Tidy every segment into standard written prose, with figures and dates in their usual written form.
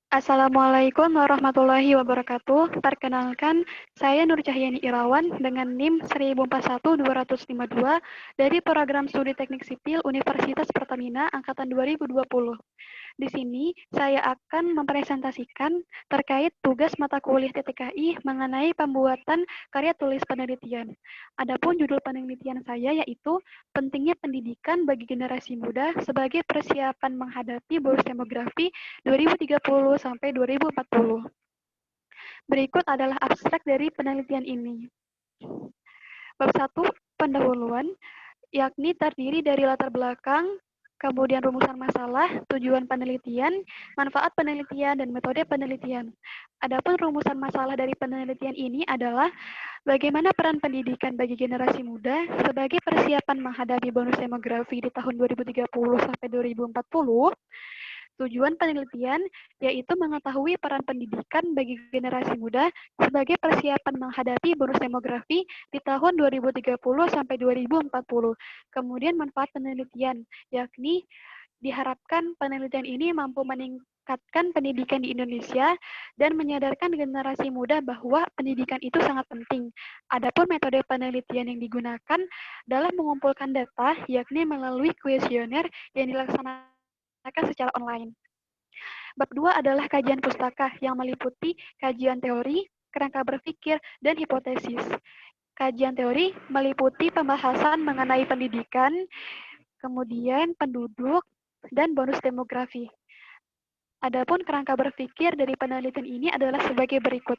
Assalamualaikum warahmatullahi wabarakatuh. Perkenalkan, saya Nur Cahyani Irawan dengan NIM 141252 dari Program Studi Teknik Sipil Universitas Pertamina Angkatan 2020. Di sini saya akan mempresentasikan terkait tugas mata kuliah TTKI mengenai pembuatan karya tulis penelitian. Adapun judul penelitian saya yaitu pentingnya pendidikan bagi generasi muda sebagai persiapan menghadapi bonus demografi 2030 sampai 2040. Berikut adalah abstrak dari penelitian ini. Bab 1, pendahuluan, yakni terdiri dari latar belakang, kemudian rumusan masalah, tujuan penelitian, manfaat penelitian, dan metode penelitian. Adapun rumusan masalah dari penelitian ini adalah bagaimana peran pendidikan bagi generasi muda sebagai persiapan menghadapi bonus demografi di tahun 2030 sampai 2040. Tujuan penelitian yaitu mengetahui peran pendidikan bagi generasi muda sebagai persiapan menghadapi bonus demografi di tahun 2030 sampai 2040. Kemudian manfaat penelitian, yakni diharapkan penelitian ini mampu meningkatkan pendidikan di Indonesia dan menyadarkan generasi muda bahwa pendidikan itu sangat penting. Adapun metode penelitian yang digunakan dalam mengumpulkan data, yakni melalui kuesioner yang dilaksanakan secara online. Bab 2 adalah kajian pustaka yang meliputi kajian teori, kerangka berpikir, dan hipotesis. Kajian teori meliputi pembahasan mengenai pendidikan, kemudian penduduk, dan bonus demografi. Adapun kerangka berpikir dari penelitian ini adalah sebagai berikut.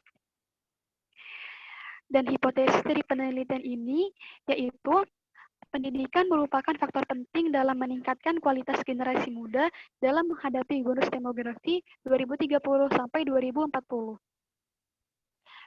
Dan hipotesis dari penelitian ini yaitu pendidikan merupakan faktor penting dalam meningkatkan kualitas generasi muda dalam menghadapi bonus demografi 2030 sampai 2040.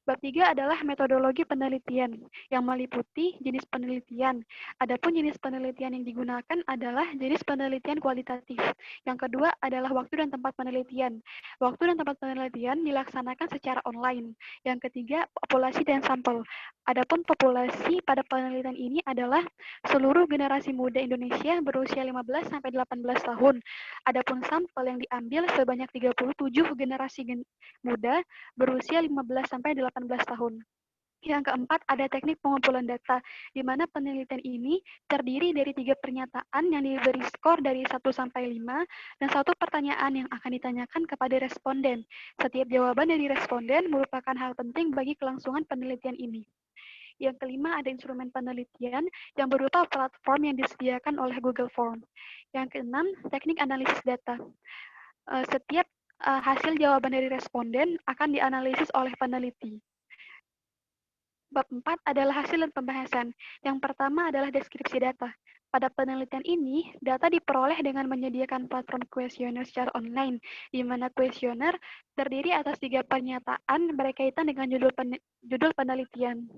Bab 3 adalah metodologi penelitian yang meliputi jenis penelitian. Adapun jenis penelitian yang digunakan adalah jenis penelitian kualitatif. Yang kedua adalah waktu dan tempat penelitian. Waktu dan tempat penelitian dilaksanakan secara online. Yang ketiga, populasi dan sampel. Adapun populasi pada penelitian ini adalah seluruh generasi muda Indonesia berusia 15 sampai 18 tahun. Adapun sampel yang diambil sebanyak 37 generasi muda berusia 15 sampai 18 tahun. Yang keempat, ada teknik pengumpulan data, di mana penelitian ini terdiri dari 3 pernyataan yang diberi skor dari 1 sampai 5, dan 1 pertanyaan yang akan ditanyakan kepada responden. Setiap jawaban dari responden merupakan hal penting bagi kelangsungan penelitian ini. Yang kelima, ada instrumen penelitian yang berupa platform yang disediakan oleh Google Form. Yang keenam, teknik analisis data. Setiap hasil jawaban dari responden akan dianalisis oleh peneliti. Bab 4 adalah hasil dan pembahasan. Yang pertama adalah deskripsi data. Pada penelitian ini, data diperoleh dengan menyediakan platform kuesioner secara online, di mana kuesioner terdiri atas 3 pernyataan berkaitan dengan judul penelitian.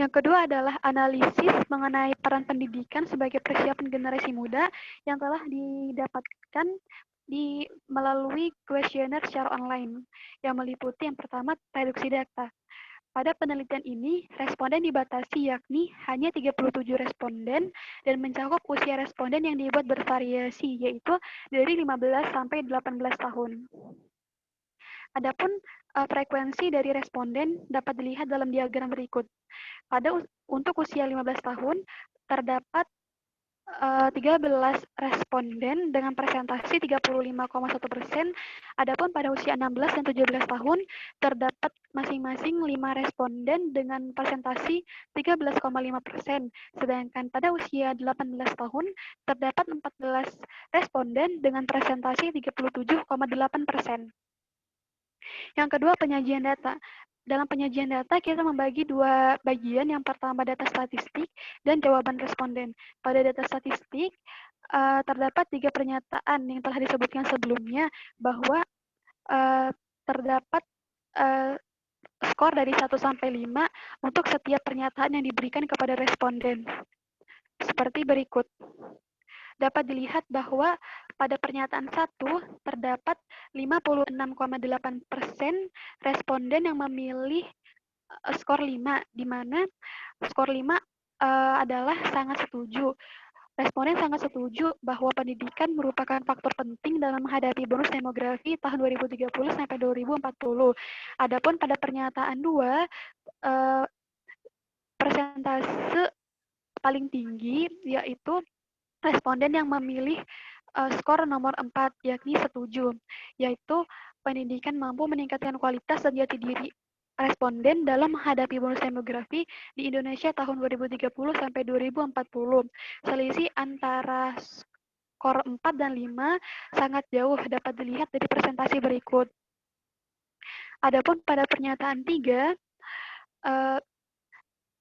Yang kedua adalah analisis mengenai peran pendidikan sebagai persiapan generasi muda yang telah didapatkan melalui kuesioner secara online yang meliputi yang pertama reduksi data. Pada penelitian ini, responden dibatasi yakni hanya 37 responden dan mencakup usia responden yang dibuat bervariasi yaitu dari 15 sampai 18 tahun. Adapun frekuensi dari responden dapat dilihat dalam diagram berikut. Untuk usia 15 tahun, terdapat 13 responden dengan presentasi 35,1%. Adapun pada usia 16 dan 17 tahun, terdapat masing-masing 5 responden dengan presentasi 13,5%. Sedangkan pada usia 18 tahun, terdapat 14 responden dengan presentasi 37,8%. Yang kedua, penyajian data. Dalam penyajian data, kita membagi 2 bagian. Yang pertama, data statistik dan jawaban responden. Pada data statistik, terdapat 3 pernyataan yang telah disebutkan sebelumnya, bahwa terdapat skor dari 1 sampai 5 untuk setiap pernyataan yang diberikan kepada responden. Seperti berikut. Dapat dilihat bahwa pada pernyataan 1 terdapat 56,8% responden yang memilih skor 5, di mana skor 5 adalah sangat setuju. Responden sangat setuju bahwa pendidikan merupakan faktor penting dalam menghadapi bonus demografi tahun 2030 sampai 2040. Adapun pada pernyataan 2, eh, persentase paling tinggi yaitu responden yang memilih skor nomor 4, yakni setuju, yaitu pendidikan mampu meningkatkan kualitas dan jati diri responden dalam menghadapi bonus demografi di Indonesia tahun 2030 sampai 2040. Selisih antara skor 4 dan 5 sangat jauh dapat dilihat dari presentasi berikut. Adapun pada pernyataan 3,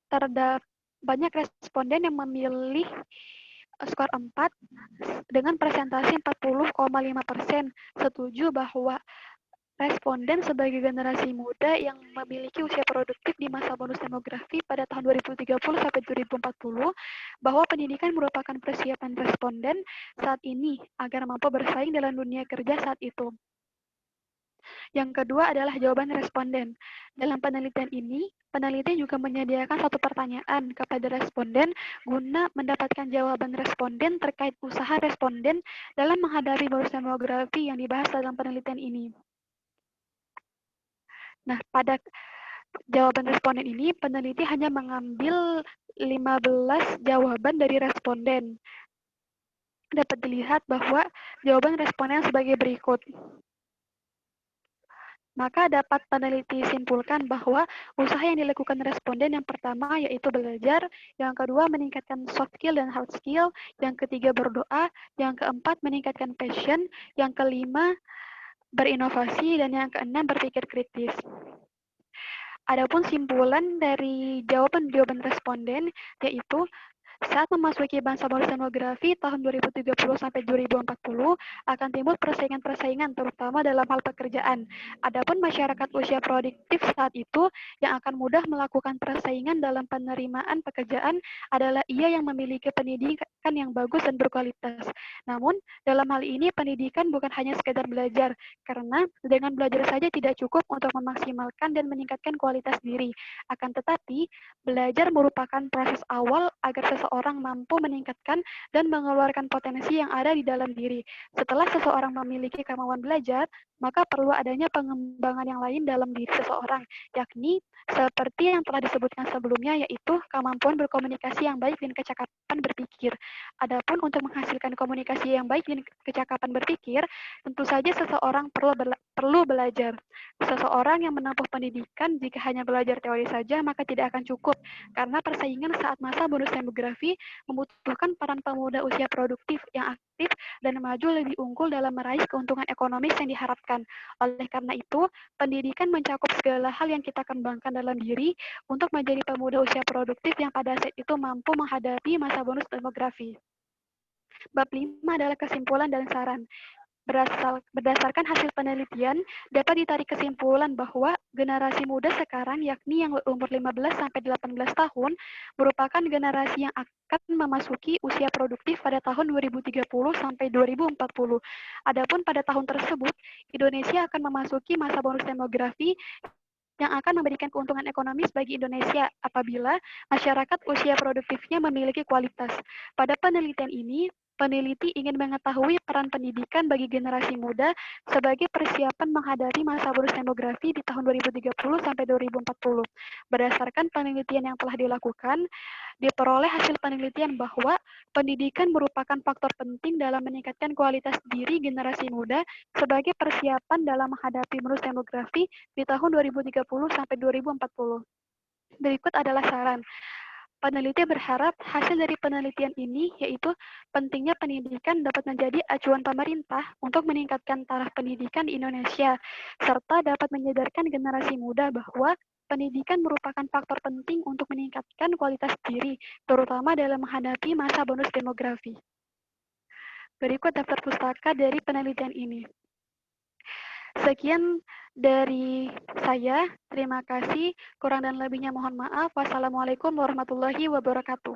terdapat banyak responden yang memilih skor 4 dengan presentasi 40,5% setuju bahwa responden sebagai generasi muda yang memiliki usia produktif di masa bonus demografi pada tahun 2030 sampai 2040 bahwa pendidikan merupakan persiapan responden saat ini agar mampu bersaing dalam dunia kerja saat itu. Yang kedua adalah jawaban responden. Dalam penelitian ini, peneliti juga menyediakan satu pertanyaan kepada responden guna mendapatkan jawaban responden terkait usaha responden dalam menghadapi bonus demografi yang dibahas dalam penelitian ini. Nah, pada jawaban responden ini, peneliti hanya mengambil 15 jawaban dari responden. Dapat dilihat bahwa jawaban responden sebagai berikut. Maka dapat peneliti simpulkan bahwa usaha yang dilakukan responden yang pertama yaitu belajar, yang kedua meningkatkan soft skill dan hard skill, yang ketiga berdoa, yang keempat meningkatkan passion, yang kelima berinovasi, dan yang keenam berpikir kritis. Adapun simpulan dari jawaban-jawaban responden yaitu saat memasuki masa bonus demografi tahun 2030 sampai 2040 akan timbul persaingan-persaingan terutama dalam hal pekerjaan. Adapun masyarakat usia produktif saat itu yang akan mudah melakukan persaingan dalam penerimaan pekerjaan adalah ia yang memiliki pendidikan yang bagus dan berkualitas. Namun, dalam hal ini pendidikan bukan hanya sekedar belajar, karena dengan belajar saja tidak cukup untuk memaksimalkan dan meningkatkan kualitas diri. Akan tetapi, belajar merupakan proses awal agar seseorang mampu meningkatkan dan mengeluarkan potensi yang ada di dalam diri. Setelah seseorang memiliki kemampuan belajar, maka perlu adanya pengembangan yang lain dalam diri seseorang, yakni seperti yang telah disebutkan sebelumnya, yaitu kemampuan berkomunikasi yang baik dan kecakapan berpikir. Adapun untuk menghasilkan komunikasi yang baik dan kecakapan berpikir, tentu saja seseorang perlu belajar. Seseorang yang menempuh pendidikan jika hanya belajar teori saja, maka tidak akan cukup, karena persaingan saat masa bonus demografi membutuhkan peran pemuda usia produktif yang aktif dan maju lebih unggul dalam meraih keuntungan ekonomis yang diharapkan. Oleh karena itu, pendidikan mencakup segala hal yang kita kembangkan dalam diri untuk menjadi pemuda usia produktif yang pada saat itu mampu menghadapi masa bonus demografi. Bab 5 adalah kesimpulan dan saran. Berdasarkan hasil penelitian, dapat ditarik kesimpulan bahwa generasi muda sekarang, yakni yang berumur 15 sampai 18 tahun, merupakan generasi yang akan memasuki usia produktif pada tahun 2030 sampai 2040. Adapun pada tahun tersebut, Indonesia akan memasuki masa bonus demografi yang akan memberikan keuntungan ekonomis bagi Indonesia apabila masyarakat usia produktifnya memiliki kualitas. Pada penelitian ini, peneliti ingin mengetahui peran pendidikan bagi generasi muda sebagai persiapan menghadapi masa bonus demografi di tahun 2030 sampai 2040. Berdasarkan penelitian yang telah dilakukan, diperoleh hasil penelitian bahwa pendidikan merupakan faktor penting dalam meningkatkan kualitas diri generasi muda sebagai persiapan dalam menghadapi bonus demografi di tahun 2030 sampai 2040. Berikut adalah saran. Peneliti berharap hasil dari penelitian ini yaitu pentingnya pendidikan dapat menjadi acuan pemerintah untuk meningkatkan taraf pendidikan di Indonesia, serta dapat menyadarkan generasi muda bahwa pendidikan merupakan faktor penting untuk meningkatkan kualitas diri, terutama dalam menghadapi masa bonus demografi. Berikut daftar pustaka dari penelitian ini. Sekian dari saya. Terima kasih. Kurang dan lebihnya mohon maaf. Wassalamualaikum warahmatullahi wabarakatuh.